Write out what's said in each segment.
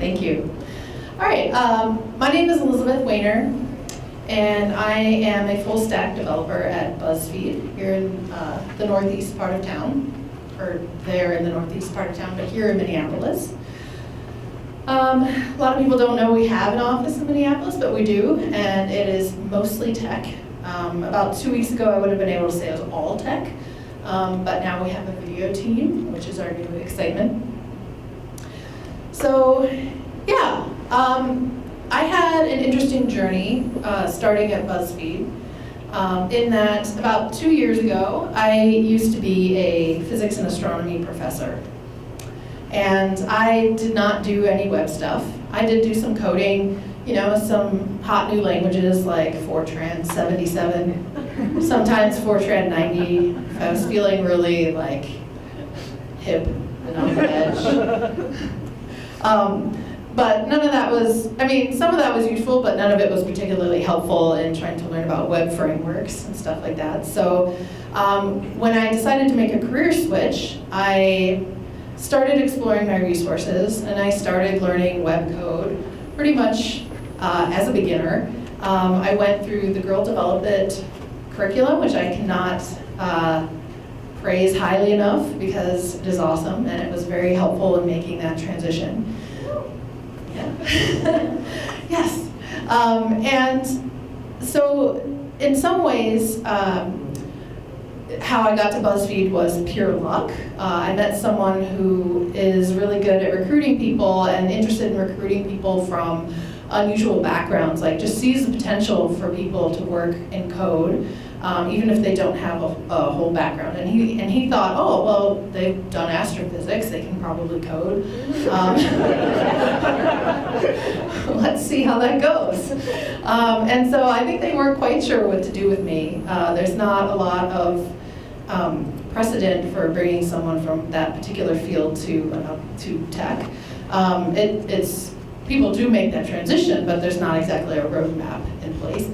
Thank you. All right, my name is Elizabeth Wayner, and I am a full stack developer at BuzzFeed here in the northeast part of town, or there in the northeast part of town, but here in Minneapolis. A lot of people don't know we have an office in Minneapolis, but we do, and it is mostly tech. About 2 weeks ago, I would have been able to say it was all tech, but now we have a video team, which is our new excitement. So, yeah, I had an interesting journey starting at BuzzFeed in that about 2 years ago, I used to be a physics and astronomy professor. And I did not do any web stuff. I did do some coding, you know, some hot new languages like Fortran 77, sometimes Fortran 90. I was feeling really like hip and on the edge. But none of that was, I mean, some of that was useful, but none of it was particularly helpful in trying to learn about web frameworks and stuff like that. So when I decided to make a career switch, I started exploring my resources, and I started learning web code pretty much as a beginner. I went through the Girl Develop It curriculum, which I cannot praise highly enough because it is awesome, and it was very helpful in making that transition. Yeah. Yes. And so in some ways, how I got to BuzzFeed was pure luck. I met someone who is really good at recruiting people and interested in recruiting people from unusual backgrounds, like just sees the potential for people to work in code, even if they don't have a whole background. And he thought, oh, well, they've done astrophysics, they can probably code. Let's see how that goes. And so I think they weren't quite sure what to do with me. There's not a lot of precedent for bringing someone from that particular field to tech. It's people do make that transition, but there's not exactly a roadmap in place.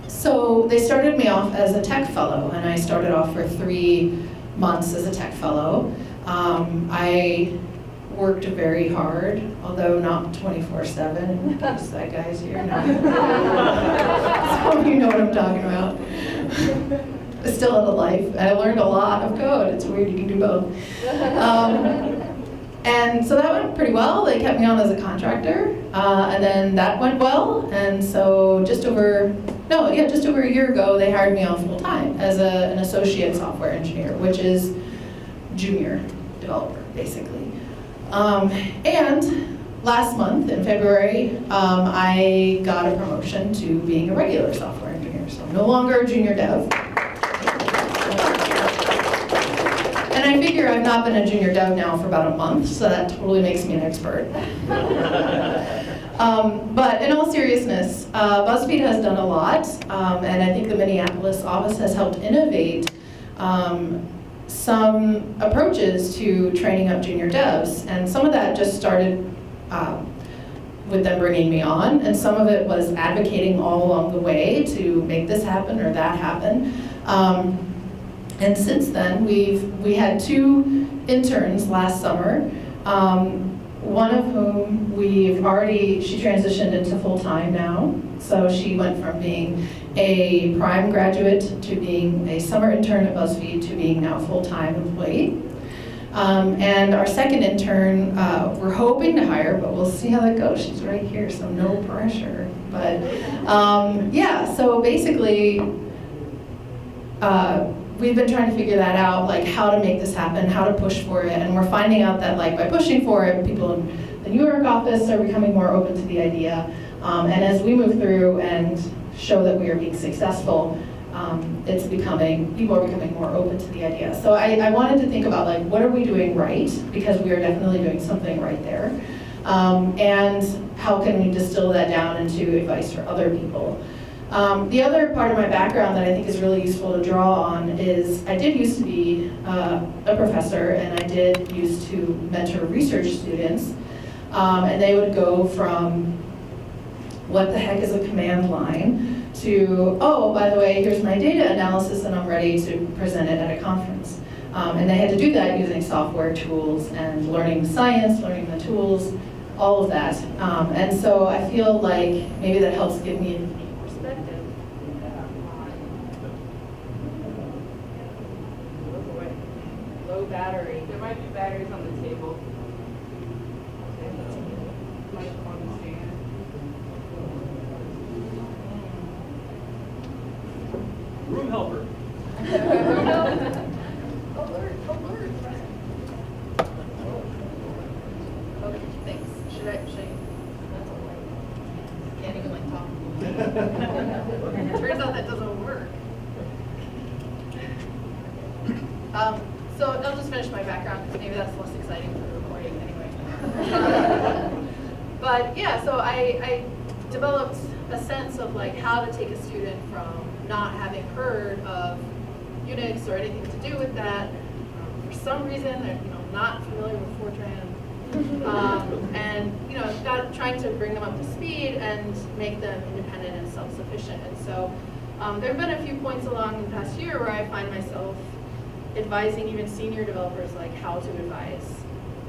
So they started me off as a tech fellow, and I started off for 3 months as a tech fellow. I worked very hard, although not 24/7, in case that guy's here. No. Some of you know what I'm talking about. Still in a life. I learned a lot of code. It's weird, you can do both. And so that went pretty well. They kept me on as a contractor, and then that went well. And so just over a year ago, they hired me on full time as an associate software engineer, which is junior developer, basically. And last month, in February, I got a promotion to being a regular software engineer. So I'm no longer a junior dev. And I figure I've not been a junior dev now for about a month, so that totally makes me an expert. But in all seriousness, BuzzFeed has done a lot, and I think the Minneapolis office has helped innovate some approaches to training up junior devs. And some of that just started with them bringing me on, and some of it was advocating all along the way to make this happen or that happen. And since then, we had 2 interns last summer, one of whom she transitioned into full-time now. So she went from being a prime graduate to being a summer intern at BuzzFeed to being now a full-time employee. And our second intern, we're hoping to hire, but we'll see how that goes. She's right here, so no pressure. But yeah, so basically, we've been trying to figure that out, like how to make this happen, how to push for it, and we're finding out that like by pushing for it, people in the New York office are becoming more open to the idea. And as we move through and show that we are being successful, people are becoming more open to the idea. So I wanted to think about like, what are we doing right? Because we are definitely doing something right there. And how can we distill that down into advice for other people? The other part of my background that I think is really useful to draw on is I did used to be a professor, and I did used to mentor research students, and they would go from what the heck is a command line to, oh, by the way, here's my data analysis and I'm ready to present it at a conference. And they had to do that using software tools and learning science, learning the tools, all of that. And so I feel like maybe that helps give me perspective. Low battery. There might be batteries on the table. Microphone stand. Room helper. Alert, alert. Okay, thanks. Should I? That's all right. Can't even like talk. Turns out that doesn't work. So I'll just finish my background because maybe that's less exciting for the recording anyway. But yeah, so I developed a sense of like how to take a student from not having heard of Unix or anything to do with that. For some reason, they're not familiar with Fortran, and trying to bring them up to speed and make them independent and self-sufficient. And so there have been a few points along the past year where I find myself advising even senior developers like how to advise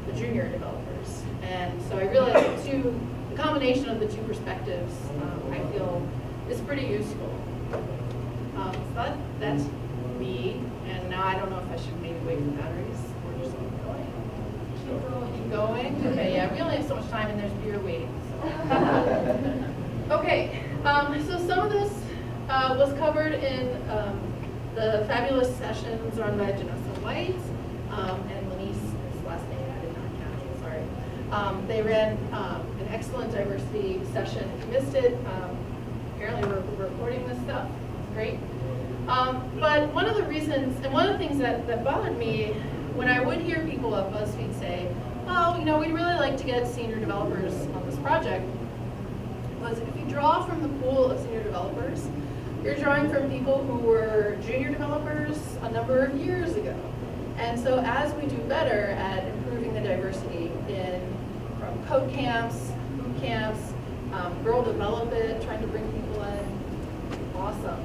the junior developers. And so I realized the combination of the two perspectives I feel is pretty useful. So that's me, and now I don't know if I should maybe wait for batteries or just keep going. Keep going? Okay, yeah, we only have so much time and there's beer waiting. So. Okay, so some of this was covered in the fabulous sessions run by Janessa White and Lenise, his last name I did not catch, sorry. They ran an excellent diversity session. If you missed it, apparently we're recording this stuff. It's great. But one of the reasons, and one of the things that bothered me when I would hear people at BuzzFeed say, oh, we'd really like to get senior developers on this project, was if you draw from the pool of senior developers, you're drawing from people who were junior developers a number of years ago. And so as we do better at improving the diversity from code camps, boot camps, Girl Develop It, trying to bring people in, awesome.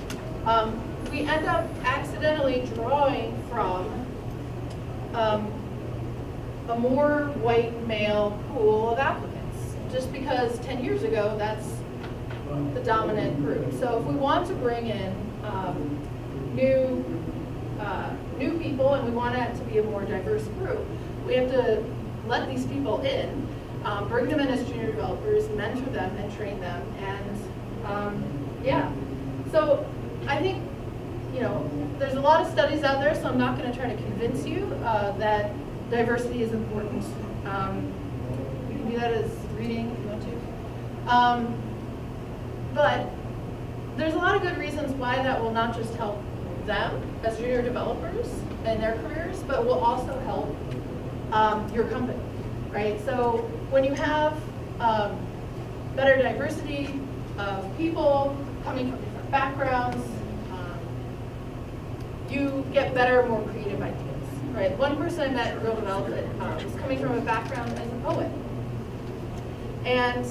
We end up accidentally drawing from a more white male pool of applicants, just because 10 years ago that's the dominant group. So if we want to bring in new people and we want it to be a more diverse group, we have to let these people in, bring them in as junior developers, mentor them and train them, and yeah. So I think there's a lot of studies out there, so I'm not going to try to convince you that diversity is important. You can do that as reading if you want to. But there's a lot of good reasons why that will not just help them as junior developers in their careers, but will also help your company, right? So when you have better diversity of people coming from different backgrounds, you get better, more creative ideas, right? One person I met at Girl Develop It was coming from a background as a poet. And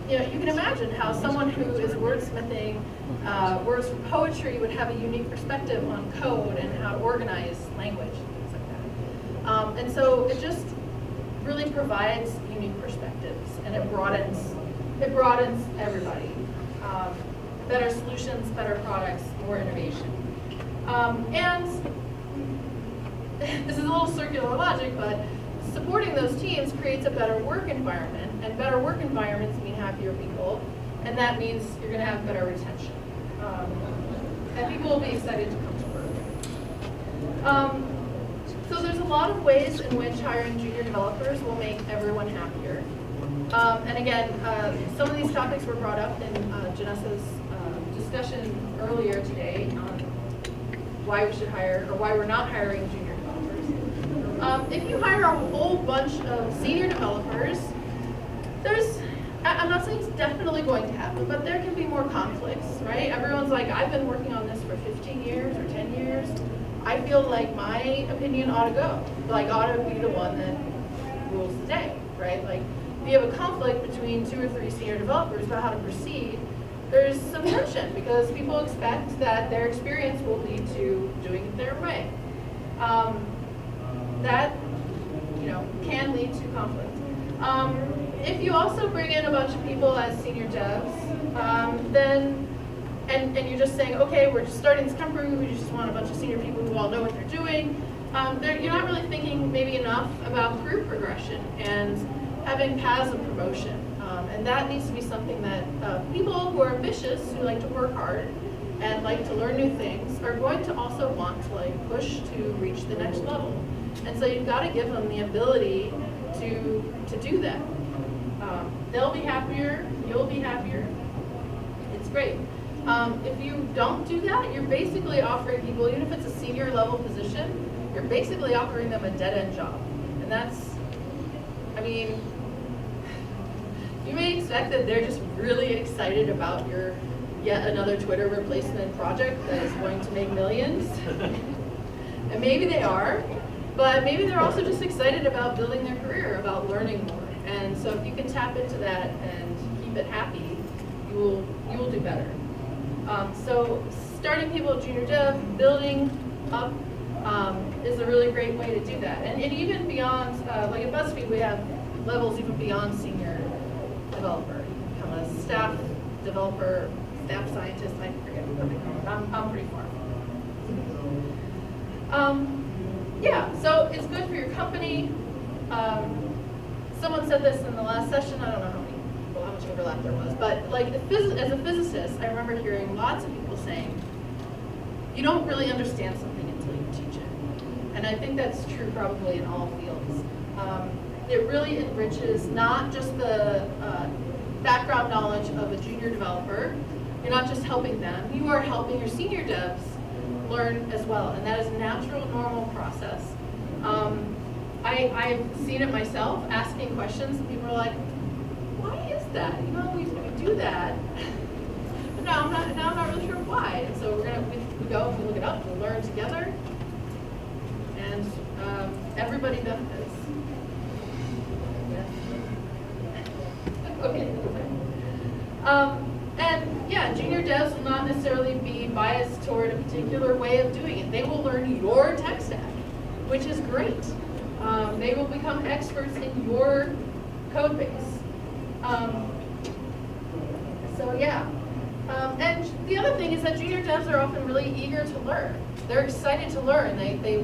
you can imagine how someone who is wordsmithing words from poetry would have a unique perspective on code and how to organize language and things like that. And so it just really provides unique perspectives, and it broadens everybody. Better solutions, better products, more innovation. And this is a little circular logic, but supporting those teams creates a better work environment, and better work environments mean happier people, and that means you're going to have better retention. And people will be excited to come to work. So there's a lot of ways in which hiring junior developers will make everyone happier. And again, some of these topics were brought up in Janessa's discussion earlier today on why we should hire, or why we're not hiring junior developers. If you hire a whole bunch of senior developers, I'm not saying it's definitely going to happen, but there can be more conflicts, right? Everyone's like, I've been working on this for 15 years or 10 years. I feel like my opinion ought to go. Like, ought to be the one that rules the day, right? Like, if you have a conflict between 2 or 3 senior developers about how to proceed, there's some tension because people expect that their experience will lead to doing it their way. that, can lead to conflict. If you also bring in a bunch of people as senior devs, then, and you're just saying, okay, we're just starting this company, we just want a bunch of senior people who all know what they're doing, you're not really thinking maybe enough about career progression and having paths of promotion. And that needs to be something that people who are ambitious, who like to work hard and like to learn new things, are going to also want to push to reach the next level. And so you've got to give them the ability to do that. They'll be happier, you'll be happier. It's great. If you don't do that, you're basically offering people, even if it's a senior level position, you're basically offering them a dead-end job. And that's, you may expect that they're just really excited about your yet another Twitter replacement project that is going to make millions. And maybe they are, but maybe they're also just excited about building their career, about learning more. And so if you can tap into that and keep it happy, you will do better. So starting people at junior dev, building up is a really great way to do that. And even beyond, like at BuzzFeed, we have levels even beyond senior developer. You become a staff developer, staff scientist, I forget what they call it. I'm pretty far. Yeah, so it's good for your company. Someone said this in the last session, I don't know how much overlap there was, but as a physicist, I remember hearing lots of people saying, you don't really understand something until you teach it. And I think that's true probably in all fields. It really enriches not just the background knowledge of a junior developer. You're not just helping them, you are helping your senior devs learn as well, and that is a natural, normal process. I've seen it myself, asking questions, and people are like, why is that? We do that. But now I'm not really sure why. And so we go, we look it up, we learn together, and everybody benefits. Okay. And yeah, junior devs will not necessarily be biased toward a particular way of doing it. They will learn your tech stack, which is great. They will become experts in your code base. So yeah. And the other thing is that junior devs are often really eager to learn. They're excited to learn. They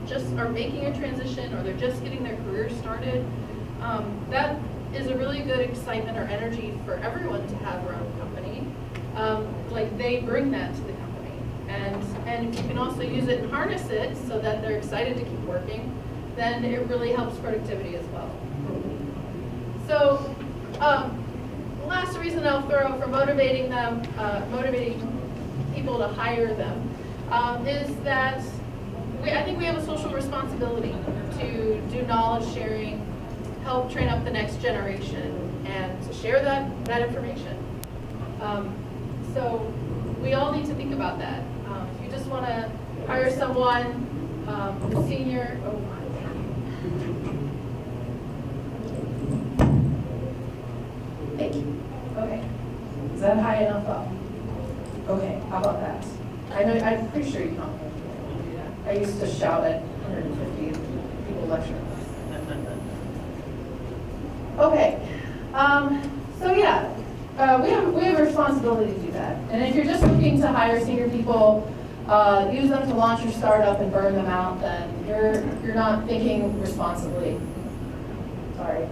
just are making a transition, or they're just getting their career started. That is a really good excitement or energy for everyone to have around the company. They bring that to the company. And if you can also use it and harness it so that they're excited to keep working, then it really helps productivity as well. So the last reason I'll throw for motivating people to hire them is that I think we have a social responsibility to do knowledge sharing, help train up the next generation, and to share that information. So we all need to think about that. If you just want to hire someone, a senior, oh my, thank you. Okay, is that high enough up? Okay, how about that? I'm pretty sure you can't do that. I used to shout at 150 people lecturing. Okay, so yeah, we have a responsibility to do that. And if you're just looking to hire senior people, use them to launch your startup and burn them out, then you're not thinking responsibly. Sorry,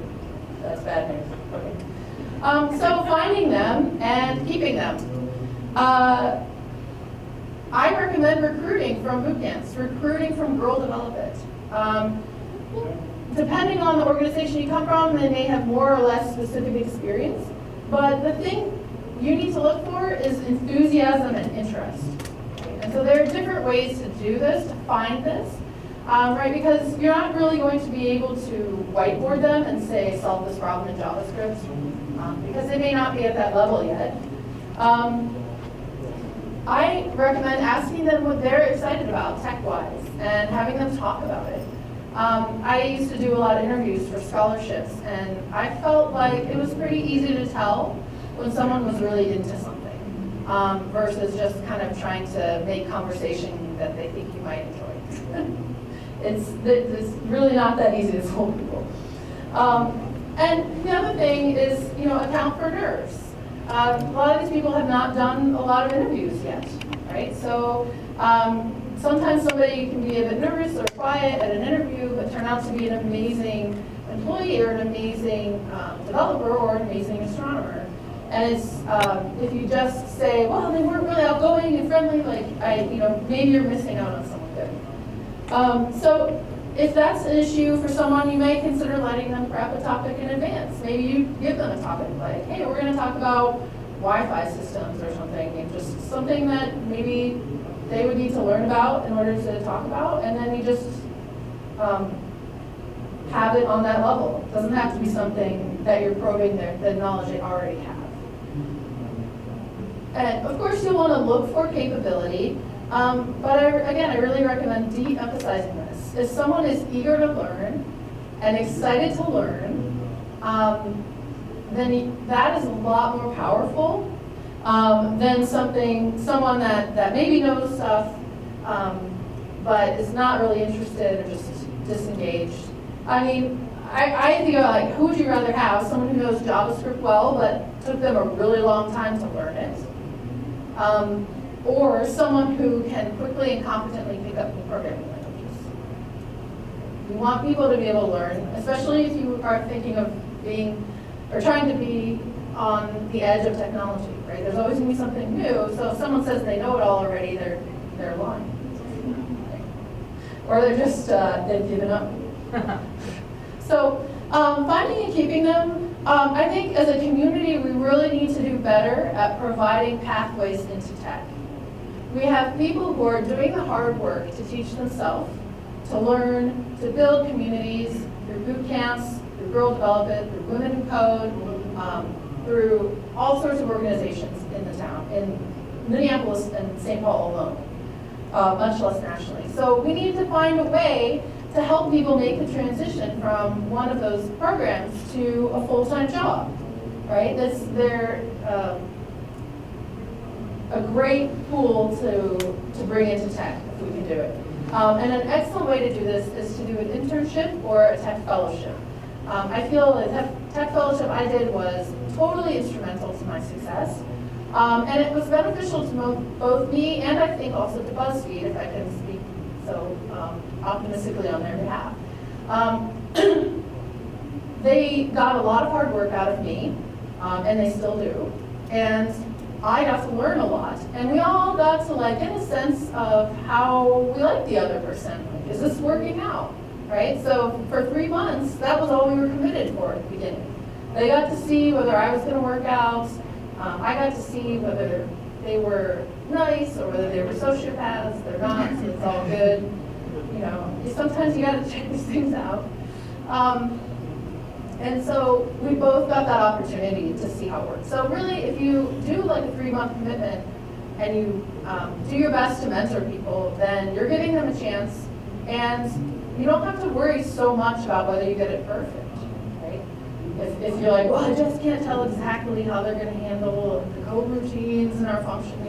that's bad news. Okay. So finding them and keeping them. I recommend recruiting from boot camps, recruiting from Girl Develop It. Depending on the organization you come from, they may have more or less specific experience, but the thing you need to look for is enthusiasm and interest. And so there are different ways to do this, to find this, right? Because you're not really going to be able to whiteboard them and say, solve this problem in JavaScript, because they may not be at that level yet. I recommend asking them what they're excited about tech-wise and having them talk about it. I used to do a lot of interviews for scholarships, and I felt like it was pretty easy to tell when someone was really into something versus just kind of trying to make conversation that they think you might enjoy. It's really not that easy to fool people. And the other thing is, account for nerves. A lot of these people have not done a lot of interviews yet, right? So sometimes somebody can be a bit nervous or quiet at an interview, but turn out to be an amazing employee or an amazing developer or an amazing astronomer. And it's if you just say, well, they weren't really outgoing and friendly, maybe you're missing out on someone good. So if that's an issue for someone, you may consider letting them prep a topic in advance. Maybe you give them a topic like, hey, we're going to talk about Wi-Fi systems or something, and just something that maybe they would need to learn about in order to talk about, and then you just have it on that level. It doesn't have to be something that you're probing the knowledge they already have. And of course, you'll want to look for capability, but I really recommend de-emphasizing this. If someone is eager to learn and excited to learn, then that is a lot more powerful than someone that maybe knows stuff, but is not really interested or just disengaged. I mean, I think about who would you rather have? Someone who knows JavaScript well, but took them a really long time to learn it, or someone who can quickly and competently pick up new programming languages. You want people to be able to learn, especially if you are thinking of being or trying to be on the edge of technology, right? There's always going to be something new, so if someone says they know it all already, they're lying. Or they're just, they've given up. So finding and keeping them, I think as a community, we really need to do better at providing pathways into tech. We have people who are doing the hard work to teach themselves, to learn, to build communities through boot camps, through Girl Develop It, through Women Who Code, through all sorts of organizations in the town, in Minneapolis and St. Paul alone, much less nationally. So we need to find a way to help people make the transition from one of those programs to a full-time job, right? They're a great tool to bring into tech if we can do it. And an excellent way to do this is to do an internship or a tech fellowship. I feel the tech fellowship I did was totally instrumental to my success. And it was beneficial to both me and I think also to BuzzFeed, if I can speak so optimistically on their behalf. They got a lot of hard work out of me, and they still do. And I got to learn a lot. And we all got to get a sense of how we like the other person. Is this working out? Right? So for 3 months, that was all we were committed for at the beginning. They got to see whether I was going to work out. I got to see whether they were nice or whether they were sociopaths. They're not, so it's all good. Sometimes you got to check these things out. And so we both got that opportunity to see how it works. So really, if you do a 3-month commitment and you do your best to mentor people, then you're giving them a chance, and you don't have to worry so much about whether you get it perfect. If you're well, I just can't tell exactly how they're going to handle the code routines and our function,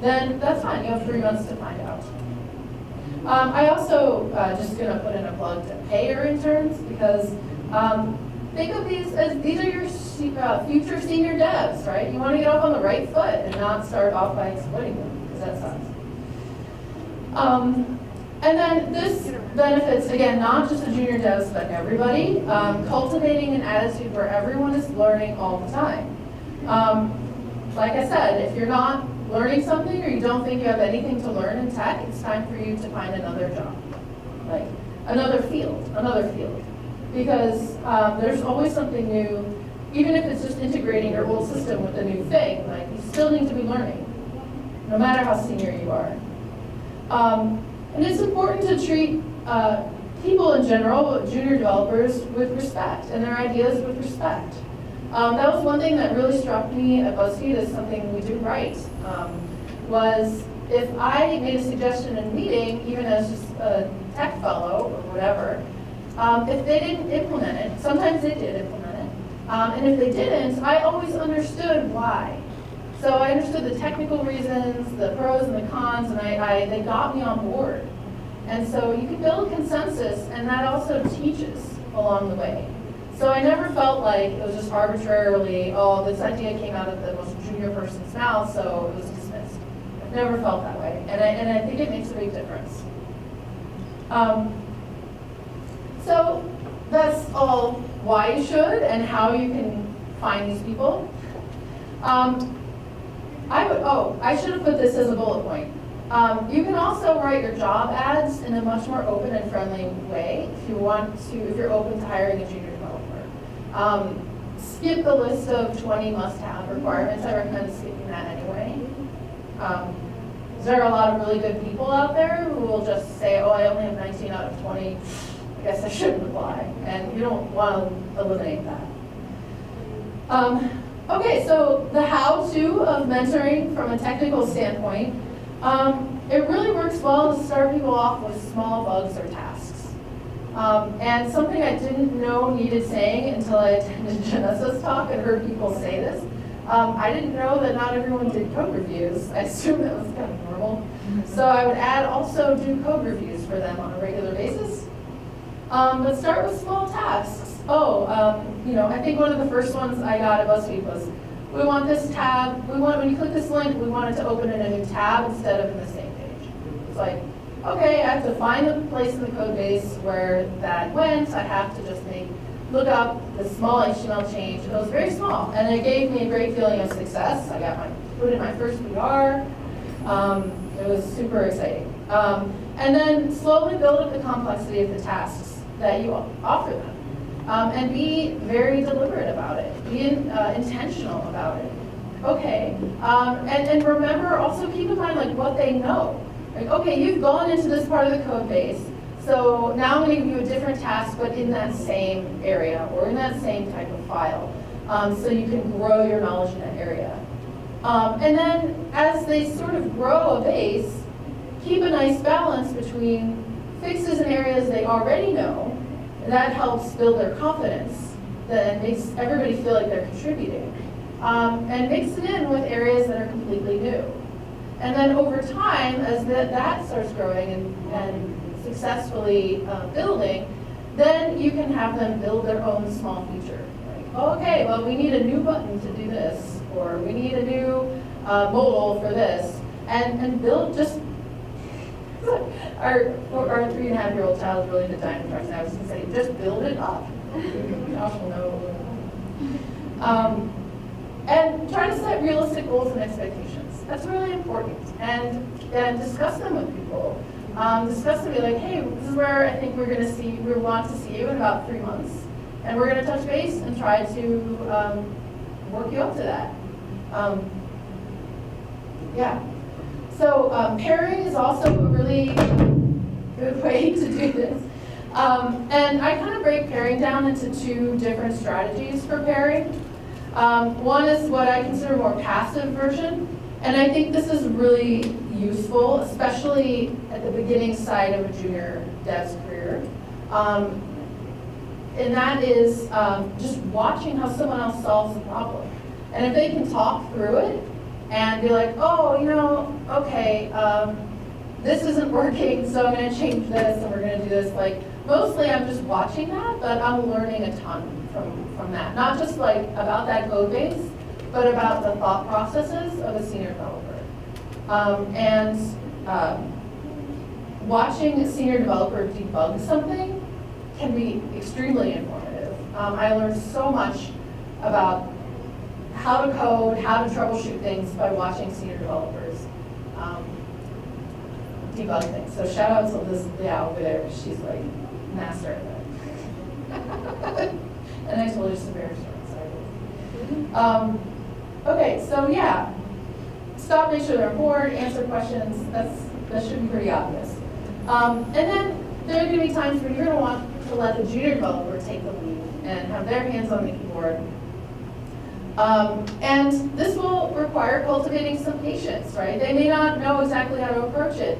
then that's fine. You have 3 months to find out. I also just going to put in a plug to pay your interns, because think of these as these are your future senior devs, right? You want to get off on the right foot and not start off by exploiting them, because that sucks. And then this benefits, again, not just the junior devs, but everybody. Cultivating an attitude where everyone is learning all the time. Like I said, if you're not learning something or you don't think you have anything to learn in tech, it's time for you to find another job, another field. Because there's always something new, even if it's just integrating your old system with a new thing, you still need to be learning, no matter how senior you are. And it's important to treat people in general, junior developers, with respect, and their ideas with respect. That was one thing that really struck me at BuzzFeed as something we do right, was if I made a suggestion in a meeting, even as just a tech fellow or whatever, if they didn't implement it, sometimes they did implement it, and if they didn't, I always understood why. So I understood the technical reasons, the pros and the cons, and they got me on board. And so you can build consensus, and that also teaches along the way. So I never felt like it was just arbitrarily, oh, this idea came out of the most junior person's mouth, so it was dismissed. I've never felt that way, and I think it makes a big difference. So that's all why you should and how you can find these people. I should have put this as a bullet point. You can also write your job ads in a much more open and friendly way if you're open to hiring a junior developer. Skip the list of 20 must-have requirements. I recommend skipping that anyway. There are a lot of really good people out there who will just say, oh, I only have 19 out of 20. I guess I shouldn't apply. And you don't want to eliminate that. Okay, so the how-to of mentoring from a technical standpoint. It really works well to start people off with small bugs or tasks. And something I didn't know needed saying until I attended Janessa's talk and heard people say this. I didn't know that not everyone did code reviews. I assumed that was kind of normal. So I would add also do code reviews for them on a regular basis. But start with small tasks. I think one of the first ones I got at BuzzFeed was, we want this tab, when you click this link, we want it to open in a new tab instead of in the same page. It's like, okay, I have to find the place in the code base where that went. I have to just look up the small HTML change. It was very small, and it gave me a great feeling of success. I put in my first PR. It was super exciting. And then slowly build up the complexity of the tasks that you offer them. And be very deliberate about it. Be intentional about it. Okay, and remember, also keep in mind like what they know. Like, okay, you've gone into this part of the code base, so now I'm going to give you a different task, but in that same area or in that same type of file, so you can grow your knowledge in that area. And then as they sort of grow a base, keep a nice balance between fixes in areas they already know. That helps build their confidence. That makes everybody feel like they're contributing. And mix it in with areas that are completely new. And then over time, as that starts growing and successfully building, then you can have them build their own small feature. Like, okay, well, we need a new button to do this, or we need a new modal for this, and build just. Our 3.5-year-old child is really into Dino trucks, and I was going to say, just build it up. Josh will know. And try to set realistic goals and expectations. That's really important. And discuss them with people. Discuss them, be like, hey, this is where I think we want to see you in about 3 months. And we're going to touch base and try to work you up to that. Yeah. So pairing is also a really good way to do this. And I kind of break pairing down into 2 different strategies for pairing. One is what I consider more passive version. And I think this is really useful, especially at the beginning side of a junior dev's career. And that is just watching how someone else solves the problem. And if they can talk through it, and be like, oh, okay, this isn't working, so I'm going to change this, and we're going to do this. Like, mostly I'm just watching that, but I'm learning a ton from that. Not just like about that code base, but about the thought processes of a senior developer. Watching a senior developer debug something can be extremely informative. I learned so much about how to code, how to troubleshoot things by watching senior developers debug things. So shout out to Liz Liao over there. She's like master at that. And I told her some bear stories. Okay, so yeah, stop, make sure they're bored, answer questions. That should be pretty obvious. And then there are going to be times when you're going to want to let the junior developer take the lead and have their hands on the keyboard. And this will require cultivating some patience, right? They may not know exactly how to approach it.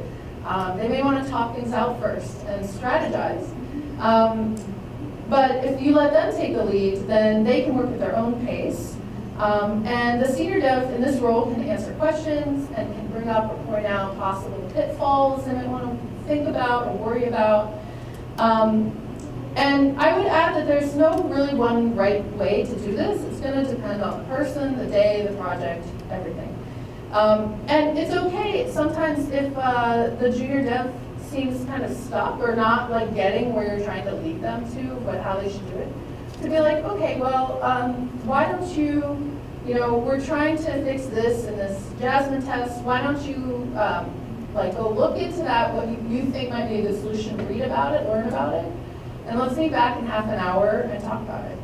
They may want to talk things out first and strategize. But if you let them take the lead, then they can work at their own pace. And the senior dev in this role can answer questions and can bring up or point out possible pitfalls they might want to think about or worry about. And I would add that there's no really one right way to do this. It's going to depend on the person, the day, the project, everything. And it's okay sometimes if the junior dev seems kind of stuck or not like getting where you're trying to lead them to, but how they should do it. To be like, okay, well, why don't you, we're trying to fix this in this Jasmine test. Why don't you like go look into that, what you think might be a good solution, read about it, learn about it, and let's meet back in half an hour and talk about it.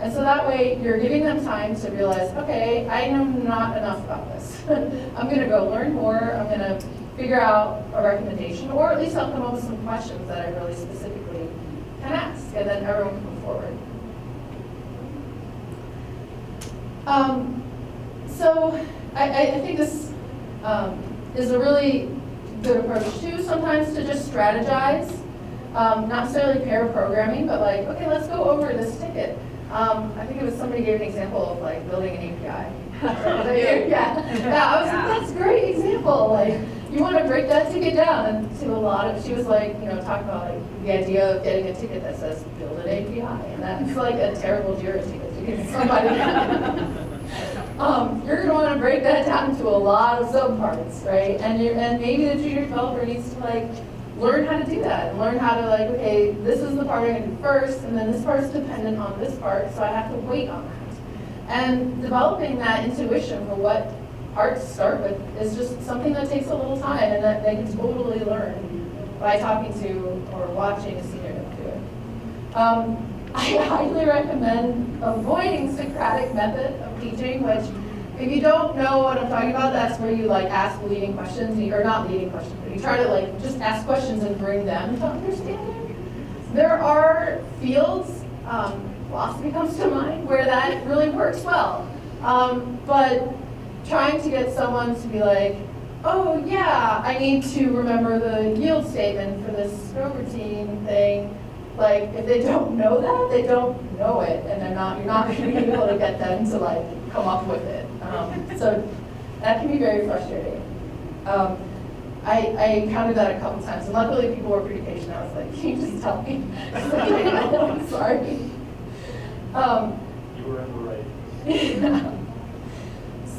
And so that way you're giving them time to realize, okay, I know not enough about this. I'm going to go learn more. I'm going to figure out a recommendation, or at least I'll come up with some questions that I really specifically can ask, and then everyone can move forward. So I think this is a really good approach too, sometimes to just strategize, not necessarily pair programming, but like, okay, let's go over this ticket. I think it was somebody gave an example of like building an API. Yeah, I was like, that's a great example. Like, you want to break that ticket down, and to a lot of, she was like, talking about like the idea of getting a ticket that says build an API, and that's like a terrible Jira ticket to give somebody. You're going to want to break that down into a lot of subparts, right? And maybe the junior developer needs to like learn how to do that, and learn how to like, okay, this is the part I'm going to do first, and then this part is dependent on this part, so I have to wait on that. And developing that intuition for what part to start with is just something that takes a little time, and that they can totally learn by talking to or watching a senior dev do it. I highly recommend avoiding Socratic method of teaching, which if you don't know what I'm talking about, that's where you like ask leading questions, or not leading questions, but you try to like just ask questions and bring them to understanding. There are fields, philosophy comes to mind, where that really works well. But trying to get someone to be like, oh yeah, I need to remember the yield statement for this stroke routine thing. Like, if they don't know that, they don't know it, and you're not going to be able to get them to like come up with it. So that can be very frustrating. I encountered that a couple times, and luckily people were pretty patient. I was like, can you just tell me? I'm sorry. You were in the right. Yeah.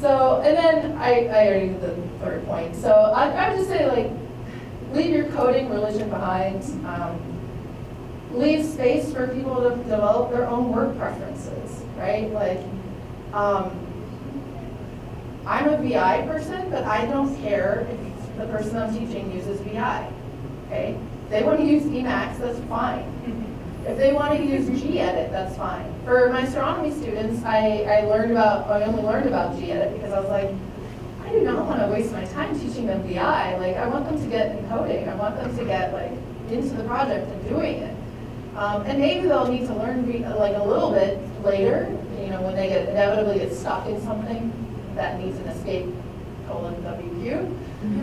So, and then I already did the third point. So I would just say, like, leave your coding religion behind. Leave space for people to develop their own work preferences, right? Like, I'm a BI person, but I don't care if the person I'm teaching uses BI, okay? If they want to use Emacs, that's fine. If they want to use gedit, that's fine. For my astronomy students, I only learned about gedit because I was like, I do not want to waste my time teaching them BI. Like, I want them to get in coding. I want them to get like into the project and doing it. And maybe they'll need to learn like a little bit later, when they inevitably get stuck in something that needs an escape :WQ.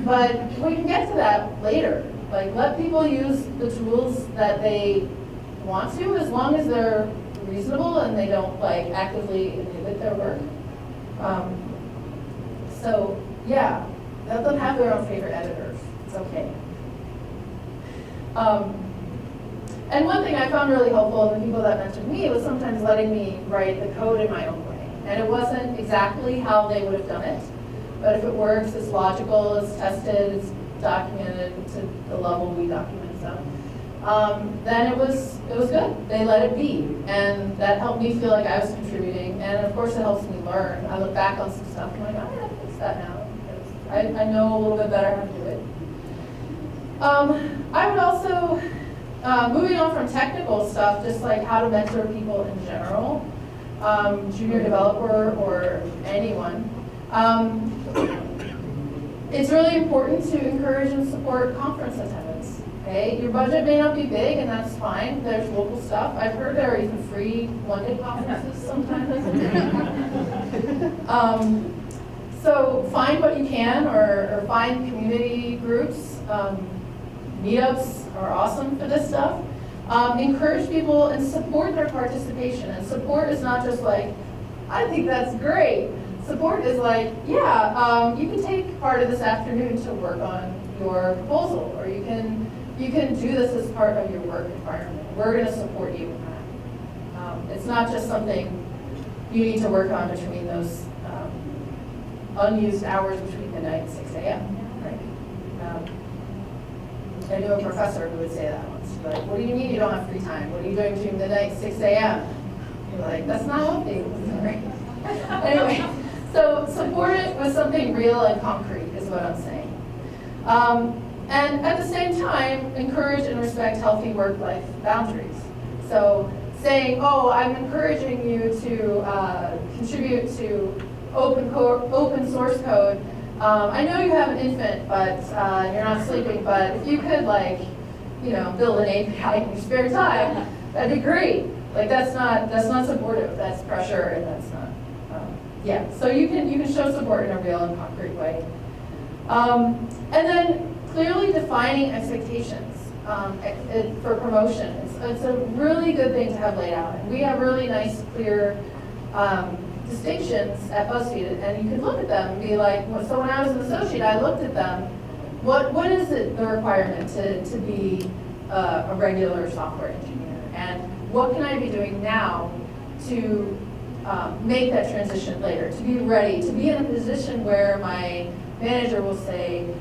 But we can get to that later. Like, let people use the tools that they want to, as long as they're reasonable and they don't like actively inhibit their work. So yeah, let them have their own favorite editors. It's okay. And one thing I found really helpful in the people that mentored me was sometimes letting me write the code in my own way. And it wasn't exactly how they would have done it, but if it works, it's logical, it's tested, it's documented to the level we document them, then it was good. They let it be, and that helped me feel like I was contributing. And of course, it helps me learn. I look back on some stuff and I'm like, oh, yeah, I fix that now. I know a little bit better how to do it. I would also, moving on from technical stuff, just like how to mentor people in general, junior developer or anyone. It's really important to encourage and support conference attendance. Okay, your budget may not be big, and that's fine. There's local stuff. I've heard there are even free one-day conferences sometimes. So find what you can, or find community groups. Meetups are awesome for this stuff. Encourage people and support their participation. And support is not just like, I think that's great. Support is like, yeah, you can take part of this afternoon to work on your proposal, or you can do this as part of your work environment. We're going to support you in that. It's not just something you need to work on between those unused hours between midnight and 6 a.m. Right? I knew a professor who would say that once. Like, what do you mean you don't have free time? What are you doing between midnight and 6 a.m.? You're like, that's not helping. Sorry. Anyway, so support it with something real and concrete is what I'm saying. And at the same time, encourage and respect healthy work-life boundaries. So saying, oh, I'm encouraging you to contribute to open source code. I know you have an infant, but you're not sleeping, but if you could, like, you know, build an API in your spare time, that'd be great. Like, that's not supportive. That's pressure, and that's not. Yeah. So you can show support in a real and concrete way. And then clearly defining expectations for promotion. It's a really good thing to have laid out. And we have really nice, clear distinctions at BuzzFeed, and you can look at them and be like, well, so when I was an associate, I looked at them. What is it, the requirement to be a regular software engineer? And what can I be doing now to make that transition later, to be ready, to be in a position where my manager will say,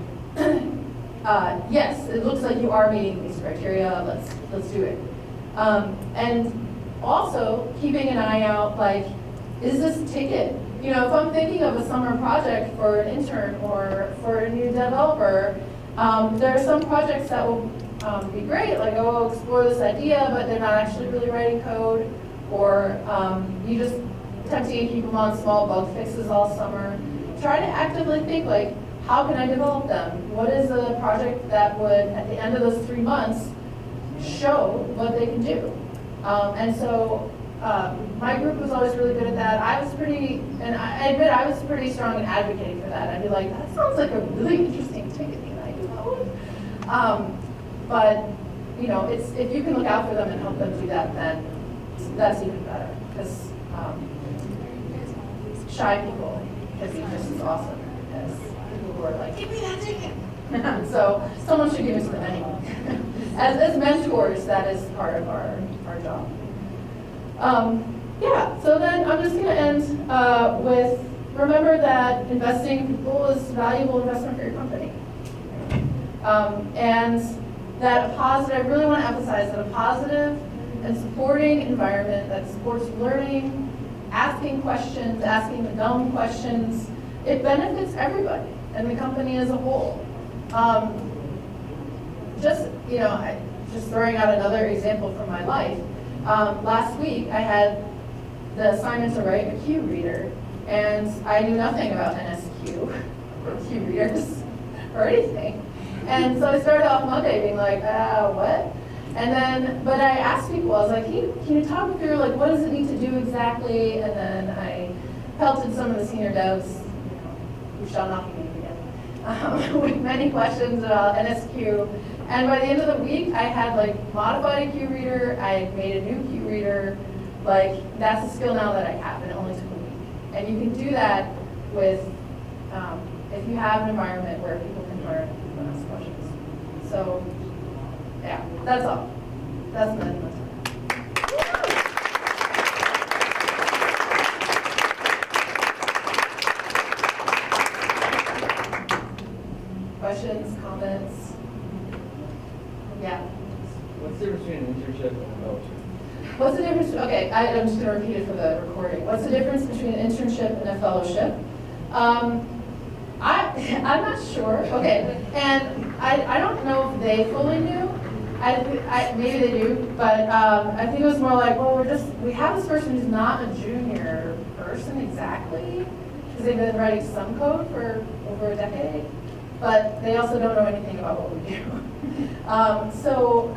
yes, it looks like you are meeting these criteria, let's do it. And also keeping an eye out, like, is this ticket? You know, if I'm thinking of a summer project for an intern or for a new developer, there are some projects that will be great, like, oh, explore this idea, but they're not actually really writing code, or you just attempting to keep them on small bug fixes all summer. Try to actively think, like, how can I develop them? What is a project that would, at the end of those 3 months, show what they can do? And so my group was always really good at that. I was pretty, and I admit I was pretty strong in advocating for that. I'd be like, that sounds like a really interesting ticket, can I do that one? But, you know, it's, if you can look out for them and help them do that, then that's even better. Because shy people can be just as awesome as people who are like, give me that ticket. So someone should give us them anyway. As mentors, that is part of our job. Yeah, so then I'm just going to end with, remember that investing in people is a valuable investment for your company. And that a positive, I really want to emphasize that a positive and supporting environment that supports learning, asking questions, asking the dumb questions, it benefits everybody and the company as a whole. Just, you know, just throwing out another example from my life. Last week, I had the assignment to write a Q reader, and I knew nothing about NSQ or Q readers or anything. And so I started off Monday being like, what? And then, but I asked people, I was like, can you talk me through, like, what does it need to do exactly? And then I pelted some of the senior devs, who shall not be named again, with many questions about NSQ. And by the end of the week, I had, like, modified a Q reader, I made a new Q reader. Like, that's a skill now that I have, and it only took a week. And you can do that with, if you have an environment where people can learn and ask questions. So, yeah, that's all. That's my time. Questions, comments? Yeah. What's the difference between an internship and a fellowship? What's the difference? Okay, I'm just going to repeat it for the recording. What's the difference between an internship and a fellowship? I'm not sure. Okay, and I don't know if they fully knew. Maybe they do, but I think it was more like, well, we have this person who's not a junior person exactly, because they've been writing some code for over a decade, but they also don't know anything about what we do. So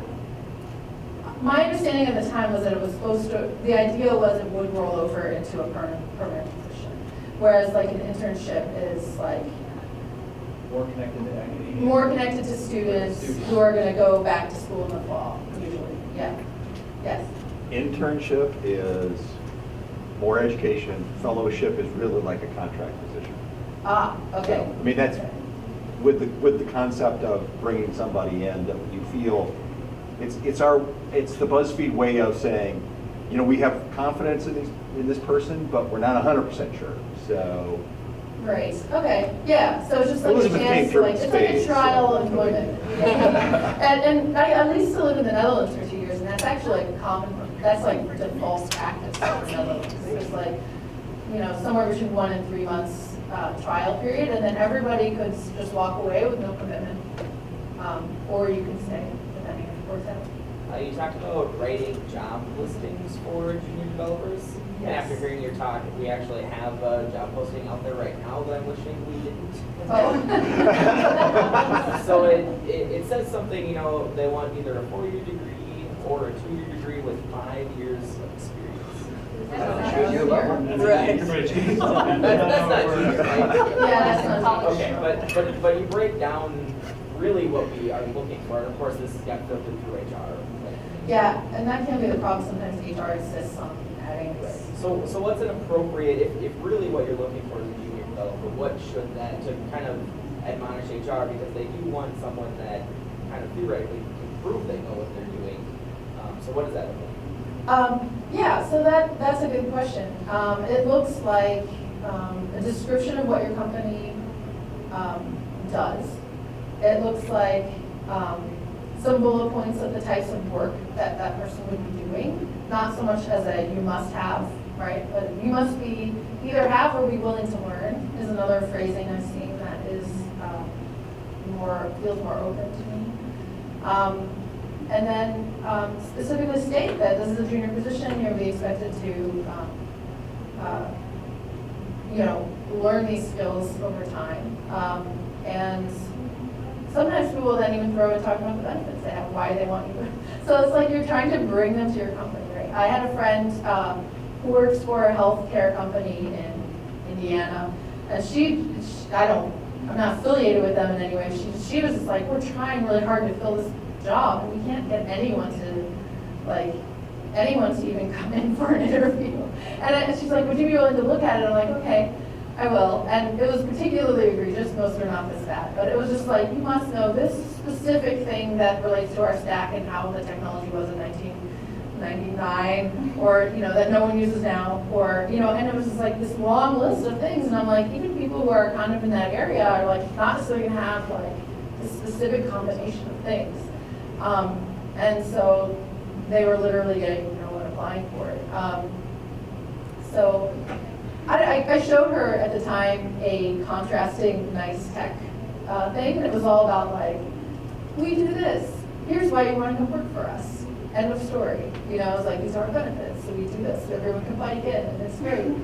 my understanding at the time was that it was supposed to, the idea was it would roll over into a permanent position, whereas like an internship is like More connected to academia. more connected to students who are going to go back to school in the fall, usually. Yeah. Yes. Internship is more education. Fellowship is really like a contract position. Ah, okay. So, I mean, that's with the concept of bringing somebody in that you feel, it's the BuzzFeed way of saying, you know, we have confidence in this person, but we're not 100% sure. So, Right, okay, yeah, so it's just like a Elizabeth came chance to through like, in it's like a spades, trial so. employment. And I used to live in the Netherlands for 2 years, and that's actually like a common, that's like the false practice in the Netherlands. It's like, you know, somewhere between 1 and 3 months trial period, and then everybody could just walk away with no commitment. Or you can stay, depending if it works out. You talked about writing job listings for junior developers. And Yes. after hearing your talk, we actually have a job posting out there right now that I'm wishing we didn't. Oh. So it says something, you know, they want either a 4-year degree or a 2-year degree with 5 years of experience. That's Junior not level. junior. Right. That's That's not junior, right? Yeah, that's not Okay, junior. but you break down really what we are looking for, and of course, this has got filtered through HR. Yeah, and that can be the problem, sometimes HR insists on adding this. So what's an appropriate, if really what you're looking for is a junior developer, what should that, to kind of admonish HR, because they do want someone that kind of theoretically can prove they know what they're doing. So what does that look like? Yeah, so that's a good question. It looks like a description of what your company does. It looks like some bullet points of the types of work that that person would be doing. Not so much as a you must have, right? But you must be either have or be willing to learn is another phrasing I've seen that is feels more open to me. And then specifically state that this is a junior position, you'll be expected to, you know, learn these skills over time. And sometimes people will then even throw in talking about the benefits they have, why they want you. So it's like you're trying to bring them to your company, right? I had a friend who works for a healthcare company in Indiana, and I'm not affiliated with them in any way. She was just like, we're trying really hard to fill this job, and we can't get anyone to even come in for an interview. And she's like, would you be willing to look at it? I'm like, okay, I will. And it was particularly egregious. Most are not this bad, but it was just like, you must know this specific thing that relates to our stack and how the technology was in 1999, or you know that no one uses now, or you know, and it was just like this long list of things. And I'm like, even people who are kind of in that area are like not necessarily gonna have like a specific combination of things. And so they were literally getting no one applying for it. So I showed her at the time a contrasting nice tech thing, and it was all about like, we do this. Here's why you want to come work for us. End of story. You know, it's like these are our benefits, so we do this. So everyone can bike in, and it's great.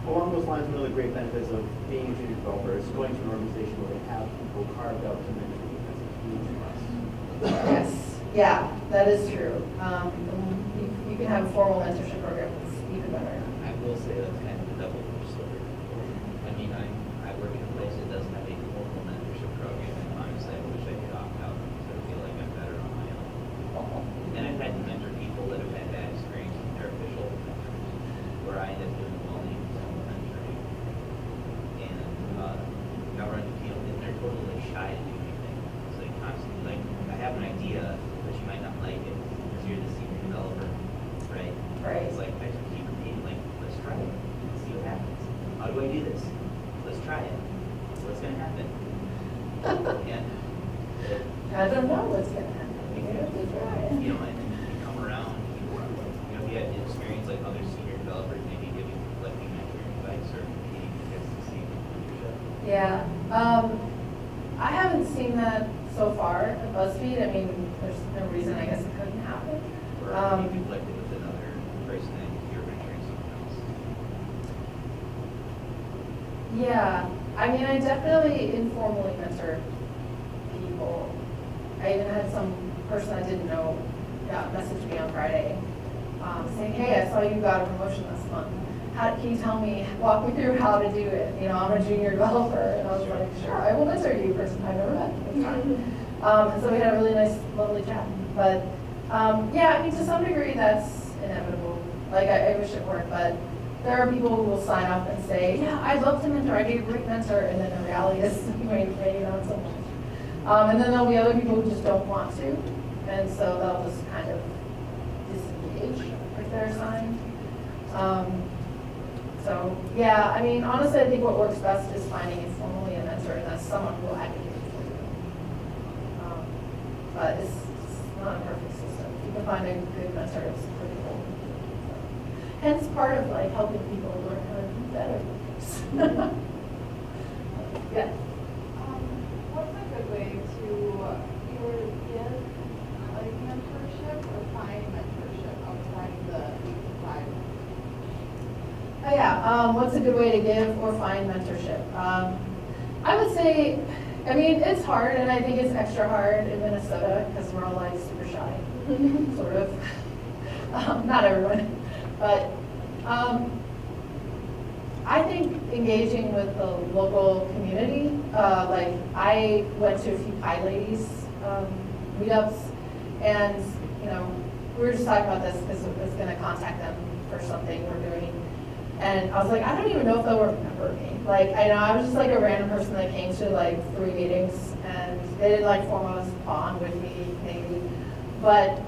Along those lines, one of the great benefits of being a junior developer is going to an organization where they have people carved out to mentor you. That's a huge plus. Yes, yeah, that is true. You can have a formal mentorship program that's even better. I will say that's kind of a double-edged sword. I mean, I work in a place that doesn't have a formal mentorship program, and honestly, I wish I could opt out because I feel like I'm better on my own. And I've had to mentor people that have had bad experience with their official mentors, where I end up doing only some mentoring. And I run into people and they're totally shy to do anything. It's like constantly like, I have an idea, but you might not like it because you're the senior developer, right? Right. It's like I just keep repeating, like, let's try it, let's see what happens. How do I do this? Let's try it. What's gonna happen? And I don't know what's gonna happen. you We have to try it. know, and you come around, you know, you have experience like other senior developers, maybe giving, collecting mentoring advice or competing against the same leadership. Yeah, I haven't seen that so far at BuzzFeed. I mean, there's no reason I guess it couldn't happen. Or maybe collected with another person that you're mentoring someone else. Yeah, I mean, I definitely informally mentor people. I even had some person I didn't know message me on Friday saying, hey, I saw you got a promotion this month. Can you tell me, walk me through how to do it? You know, I'm a junior developer. And I was like, sure, I will mentor you, person I've never met. It's fine. And so we had a really nice, lovely chat. But yeah, I mean, to some degree, that's inevitable. Like, I wish it worked, but there are people who will sign up and say, yeah, I'd love to mentor, I'd be a great mentor, and then the reality is, waiting on so much. And then there'll be other people who just don't want to, and so they'll just kind of disengage if they're assigned. So, yeah, I mean, honestly, I think what works best is finding informally a mentor, and that's someone who will advocate for you. But it's not a perfect system. If you can find a good mentor, it's pretty cool. Hence, part of like helping people learn how to do better. Yeah. What's a good way to either give like mentorship or find mentorship outside the 8 to 5? Oh, yeah, what's a good way to give or find mentorship? I would say, I mean, it's hard, and I think it's extra hard in Minnesota because we're all like super shy, sort of. Not everyone, but I think engaging with the local community, like I went to a few Pie Ladies meetups, and you know, we were just talking about this because I was going to contact them for something we're doing. And I was like, I don't even know if they'll remember me. Like, I know I was just like a random person that came to like 3 meetings, and they didn't like form a bond with me, maybe. But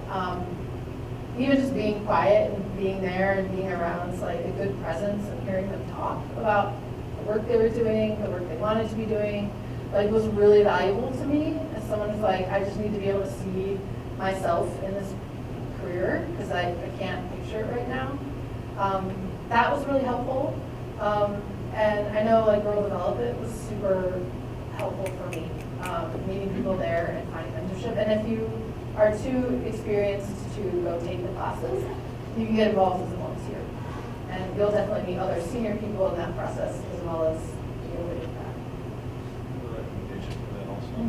even just being quiet and being there and being around, it's like a good presence, and hearing them talk about the work they were doing, the work they wanted to be doing, like was really valuable to me as someone who's like, I just need to be able to see myself in this career because I can't picture it right now. That was really helpful. And I know like Rural Development was super helpful for me, meeting people there and finding mentorship. And if you are too experienced to go take the classes, you can get involved as a volunteer. And you'll definitely meet other senior people in that process as well as be able to impact. A recommendation for that also.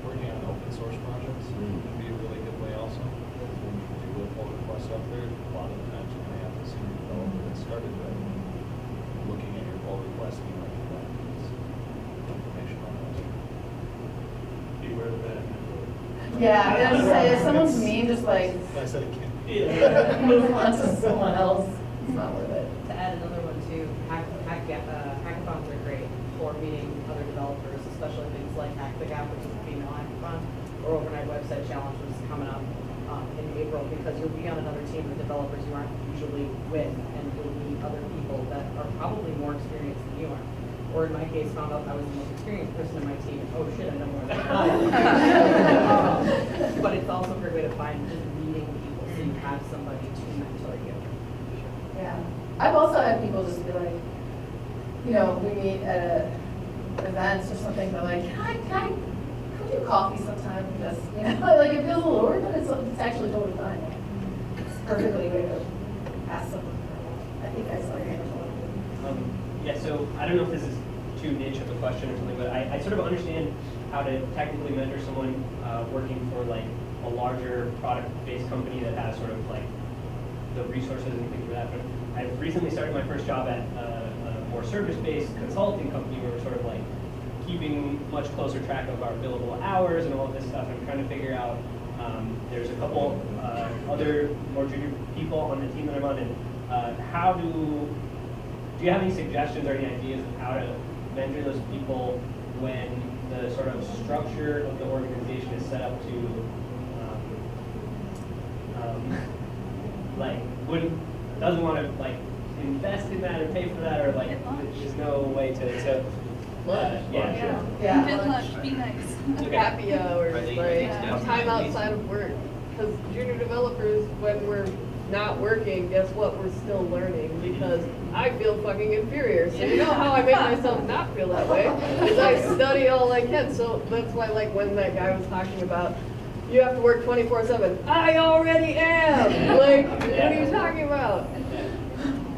Working on open source projects would be a really good way also. Because when you do a pull request up there, a lot of the times you're gonna have the senior developer that started that. Looking at your pull request, you might find information on those. Beware of that. Yeah, and I was say, if someone's mean, just like I said it can't. move on to someone else. It's not worth it. To add another one too, hackathons are great for meeting other developers, especially things like Hack the Gap, which is a female hackathon, or Overnight Website Challenge, which is coming up in April, because you'll be on another team with developers you aren't usually with, and you'll meet other people that are probably more experienced than you are. Or in my case, found out I was the most experienced person in my team. Oh shit, I know more than I. But it's also a great way to find just meeting people, so you have somebody to mentor you. Yeah. I've also had people just be like, you know, we meet at events or something, they're like, can we do coffee sometime? Because, you know, like it feels a little weird, but it's actually totally fine. It's a perfectly way to ask someone. I think I saw your hand. Yeah, so I don't know if this is too niche of a question or something, but I sort of understand how to technically mentor someone working for like a larger product-based company that has sort of like the resources and things like that. But I've recently started my first job at a more service-based consulting company where we're sort of like keeping much closer track of our billable hours and all of this stuff. I'm trying to figure out, there's a couple other more junior people on the team that I'm on, and how do you have any suggestions or any ideas of how to mentor those people when the sort of structure of the organization is set up to like doesn't want to like invest in that or pay for that, or like there's no way to yeah. Yeah. Lunch, be nice. Okay. Happy hours, Are they like using stuff time like these? outside of work. Because junior developers, when we're not working, guess what? We're still learning because I feel fucking inferior. So you know how I make myself not feel that way? Is I study all I can. So that's why, like, when that guy was talking about you have to work 24/7, I already am. Like, what are you talking about?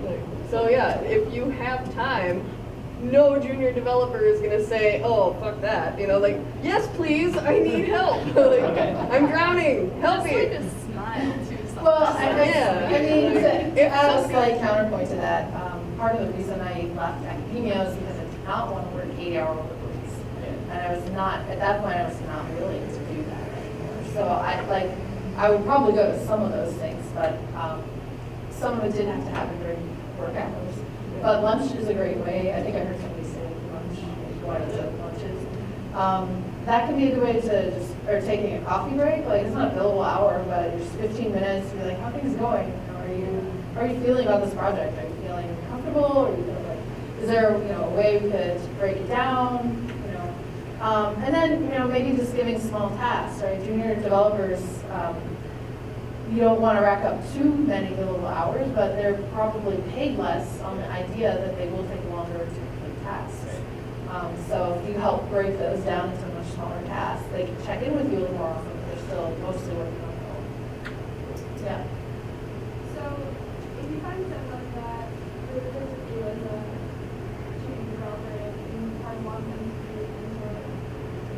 Like, so yeah, if you have time, no junior developer is gonna say, "Oh, fuck that," you know, like, "Yes, please, I need help. Like, I'm drowning. Help me." Just smile too. Well, I mean, to It's add so a slight counterpoint to that, part of the reason I left academia was because I did not want to work 8-hour work weeks. And I was not, at that point, I was not willing to do that anymore. So I would probably go to some of those things, but some of it did have to happen during work hours. But lunch is a great way. I think I heard somebody say lunch, one of the lunches. That can be a good way to just, or taking a coffee break. Like, it's not a billable hour, but it's 15 minutes to be like, how are things going? How are you feeling about this project? Are you feeling comfortable? Or are you feeling like, is there, a way we could break it down? And then, maybe just giving small tasks, right? Junior developers, you don't want to rack up too many billable hours, but they're probably paid less on the idea that they will take longer to complete tasks. So if you help break those down into much smaller tasks, they can check in with you a little more often, but they're still mostly working on their own. Yeah. So if you find someone that really does with you as a junior developer and you kind of want them to be an intern,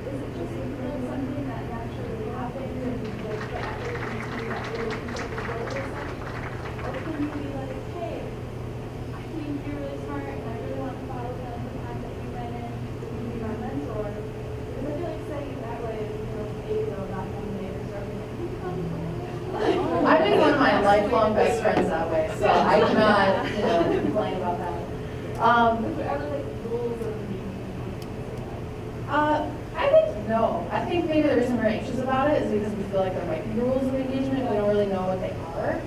is it just really something that naturally happens and you like the effort into that relationship with the person? Or can you be like, hey, I think you're really smart and I really want to follow the time that you went in, will you be my mentor? Because I feel like saying it that way, maybe they'll knock on the or something like, you come I've been one of my lifelong best friends that way, so I cannot, complain about that. I think no. I think maybe the reason we're anxious about it is because we feel like there might be rules of engagement. We don't really know what they are.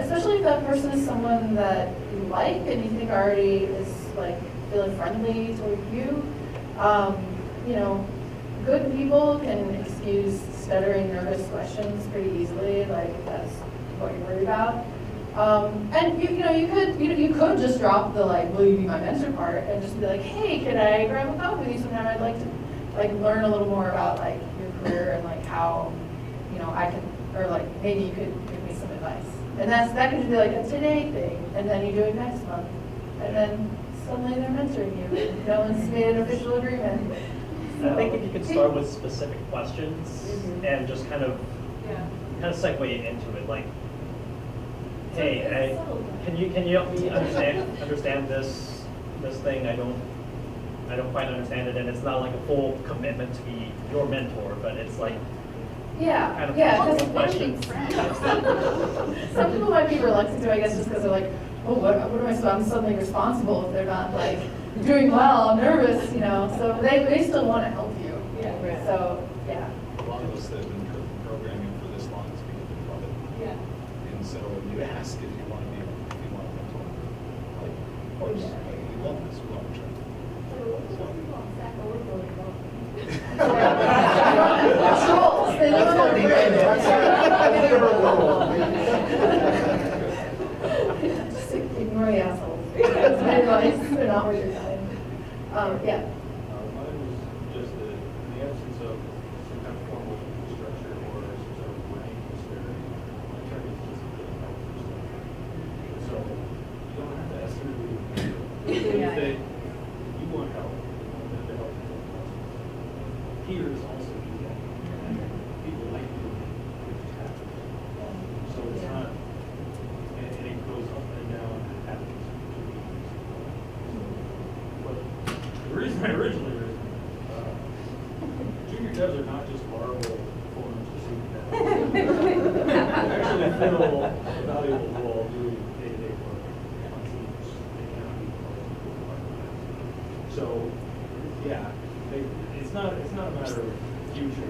Especially if that person is someone that you like and you think already is like feeling friendly toward you. Good people can excuse stuttering, nervous questions pretty easily, like if that's what you're worried about. And you could just drop the like, will you be my mentor part, and just be like, hey, can I grab a coffee with you sometime? I'd like to like learn a little more about like your career and like how, I can, or like maybe you could give me some advice. And that could just be like a today thing, and then you do it next month, and then suddenly they're mentoring you, and no one's made an official agreement. I think if you could start with specific questions and just kind of segue into it, like, hey, can you help me understand this thing? I don't quite understand it, and it's not like a full commitment to be your mentor, but it's like kind of because questions. some people might be reluctant to, I guess, just because they're like, oh, what am I supposed? I'm suddenly responsible if they're not like doing well. I'm nervous, So they still want to help you. Yeah. Right. So yeah. A lot of us that have been programming for this long is because we love it. Yeah. And so when you ask if you want to be, if you want to mentor, like, of course, we love this, we love each That's rules. They live on the Just ignore the assholes. That's my advice. They're not worth your time. Yeah. Mine was just in the absence of some kind of formal structure or some sort of rank disparity, my target is just really helpful stuff. So you don't have to ask them to do it. If you want help, you want them to help you. Peers also do that. People like you to happen. So it's not, and it goes up and down and happens. But the reason I originally wrote junior devs are not just borrowable forms to see that. They actually fill a valuable role doing day-to-day work on teams. They cannot be part of the So, yeah, it's not a matter of future.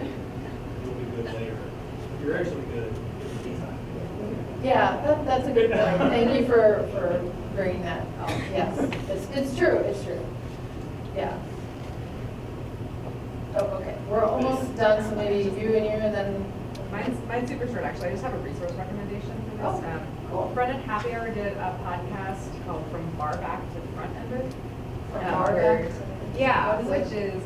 You'll be good later. You're actually good in the meantime. Yeah, that's a good point. Thank you for bringing that up. Yes, it's true. It's true. Yeah. Oh, okay. We're almost done, so maybe you and then. Mine's super short, actually. I just have a resource recommendation for this. Oh, cool. Front End Happy Hour did a podcast called From Bar Back to Front Ended. From bar back? Yeah, What which is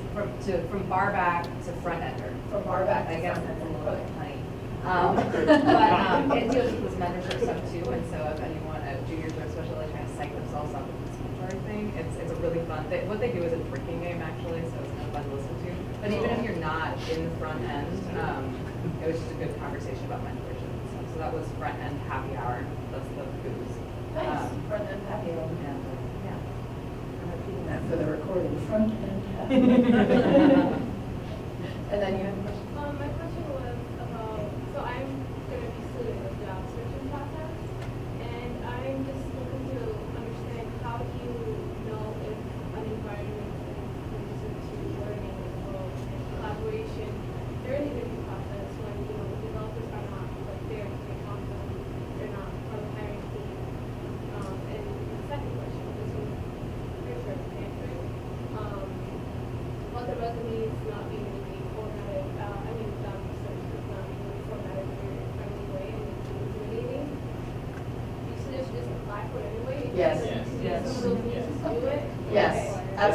is from bar back to front ender. From bar back to I guess front it's a ender. little bit funny. But it deals with this mentorship stuff too, and so if anyone, juniors are especially trying to psych themselves up with this mentoring thing, it's a really fun, what they do is a drinking game actually, so it's kind of fun to listen to. But even if you're not in the front end, it was just a good conversation about mentorship and stuff. So that was Front End Happy Hour, that's the booze. Nice. Front end happy hour. And, yeah. I'm repeating That that for the recording. Front end happy. And then you have a question? My question was about, so I'm going to be still in the job searching process, and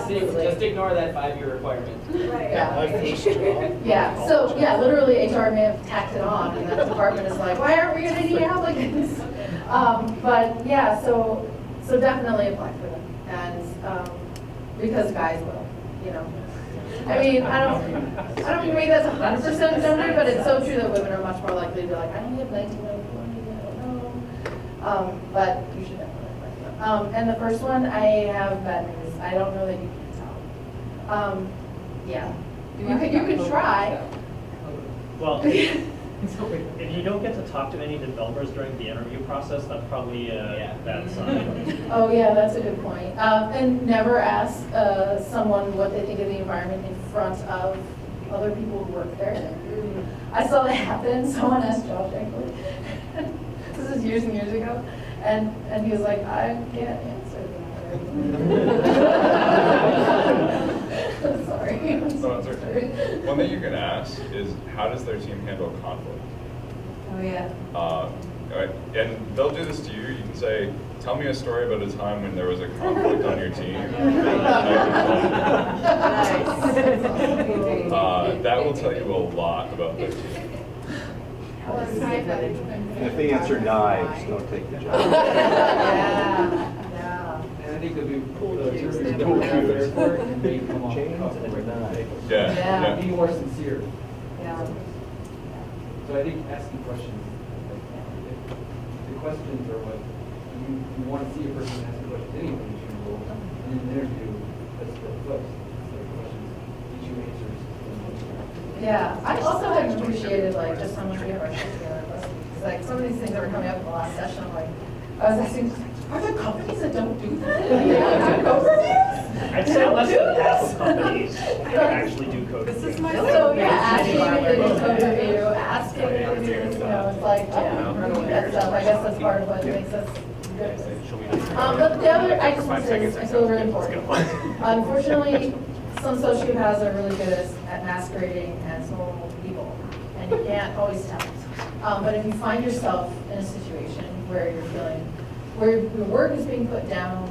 Just ignore that 5-year requirement. Right. Yeah. My first job. Yeah, so, yeah, literally HR may have tacked it on, and the department is like, why aren't we gonna need applicants? But, yeah, so definitely apply for them, and, because guys will, you know. I mean, I don't think that's 100% gender, but it's so true that women are much more likely to be like, I only have 1991, I don't know. But you should definitely apply for them. And the first one, I have bad news, I don't know that you can tell. Yeah, you could try. Well, if you don't get to talk to any developers during the interview process, that's probably a bad sign. Oh, yeah, that's a good point. And never ask someone what they think of the environment in front of other people who work there. I saw that happen. Someone asked Josh, actually. This is years and years ago. And he was like, I can't answer that. Sorry. No, it's okay. One thing you can ask is, how does their team handle conflict? Oh, yeah. And they'll do this to you. You can say, tell me a story about a time when there was a conflict on your team. That will tell you a lot about their team. And if they answer knives, don't take the job. Yeah. And I think there'll be Cool the cues. terms Cool that we have cues. there for it, and they come off Chains tough and like knives. that. Yeah, Yeah. Be yeah. more sincere. Yeah. So I think asking questions, like, if the questions are what you want to see a person ask a question anyway, you should roll. And in an interview, that's the flips. So the questions, each you answers. Yeah, I also have appreciated like just how much we have our shit together. Because like some of these things that were coming up in the last session, I'm like, I was asking, are there companies that don't do that? Like, they don't do code reviews? I'd say less than half the companies actually do code reviews. So yeah, asking if they do code review, asking if they do, you know, it's like, oh, that stuff. I guess that's part of what makes us good. But the other, I just want to say this, I feel really important. Unfortunately, some sociopaths are really good at masquerading as normal people, and you can't always tell. But if you find yourself in a situation where you're feeling, where your work is being put down,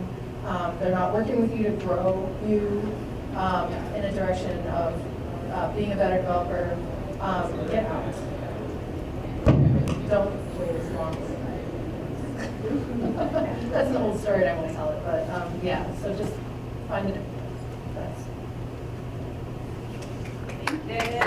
they're not working with you to grow you in a direction of being a better developer, get out. Don't wait as long as That's an old story and I won't tell it, but yeah, so just find it. That's. Yeah.